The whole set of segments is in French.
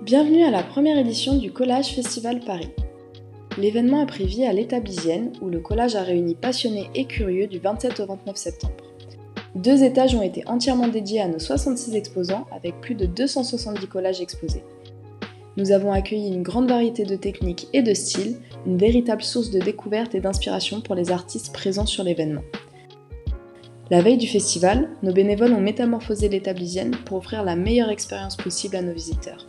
Bienvenue à la première édition du Collage Festival Paris. L'événement a pris vie à l'Étable Isienne, où le collage a réuni passionnés et curieux du 27 au 29 septembre. 2 étages ont été entièrement dédiés à nos 66 exposants, avec plus de 270 collages exposés. Nous avons accueilli une grande variété de techniques et de styles, une véritable source de découverte et d'inspiration pour les artistes présents sur l'événement. La veille du festival, nos bénévoles ont métamorphosé l'Étable Isienne pour offrir la meilleure expérience possible à nos visiteurs.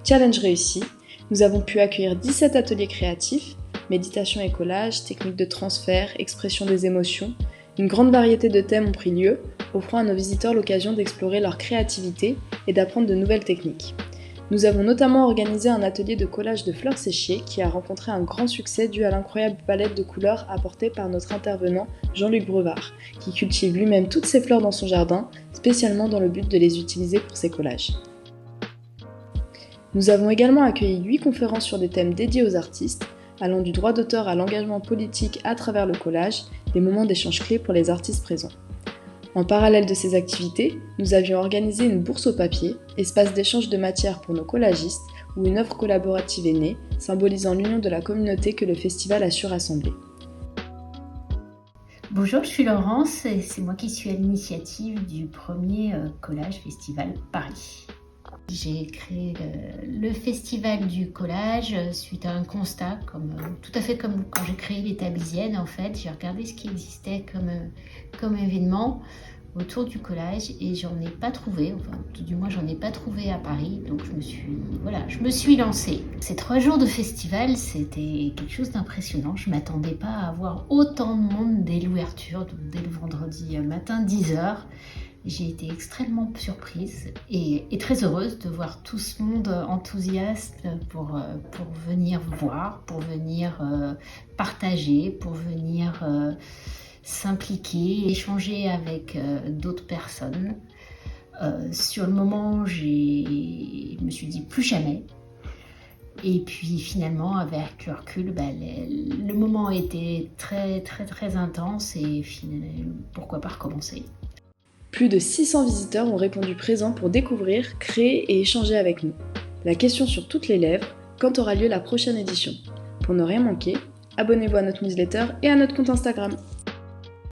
Challenge réussi, nous avons pu accueillir 17 ateliers créatifs, méditation et collage, techniques de transfert, expression des émotions. Une grande variété de thèmes ont pris lieu, offrant à nos visiteurs l'occasion d'explorer leur créativité et d'apprendre de nouvelles techniques. Nous avons notamment organisé un atelier de collage de fleurs séchées qui a rencontré un grand succès dû à l'incroyable palette de couleurs apportée par notre intervenant Jean-Luc Brevard, qui cultive lui-même toutes ses fleurs dans son jardin, spécialement dans le but de les utiliser pour ses collages. Nous avons également accueilli 8 conférences sur des thèmes dédiés aux artistes, allant du droit d'auteur à l'engagement politique à travers le collage, des moments d'échange clés pour les artistes présents. En parallèle de ces activités, nous avions organisé une bourse au papier, espace d'échange de matières pour nos collagistes, où une œuvre collaborative est née, symbolisant l'union de la communauté que le festival a su rassembler. Bonjour, je suis Laurence et c'est moi qui suis à l'initiative du premier Collage Festival Paris. J'ai créé le festival du collage suite à un constat, tout à fait comme quand j'ai créé l'Étable Isienne. En fait, j'ai regardé ce qui existait comme événement autour du collage et j'en ai pas trouvé, tout du moins j'en ai pas trouvé à Paris, donc je me suis lancée. Ces 3 jours de festival, c'était quelque chose d'impressionnant. Je m'attendais pas à avoir autant de monde dès l'ouverture, donc dès le vendredi matin 10h. J'ai été extrêmement surprise et très heureuse de voir tout ce monde enthousiaste pour venir voir, pour venir partager, pour venir s'impliquer, échanger avec d'autres personnes. Sur le moment, je me suis dit plus jamais. Et puis finalement, avec le recul, le moment était très très très intense et finalement, pourquoi pas recommencer. Plus de 600 visiteurs ont répondu présents pour découvrir, créer et échanger avec nous. La question sur toutes les lèvres, quand aura lieu la prochaine édition ? Pour ne rien manquer, abonnez-vous à notre newsletter et à notre compte Instagram.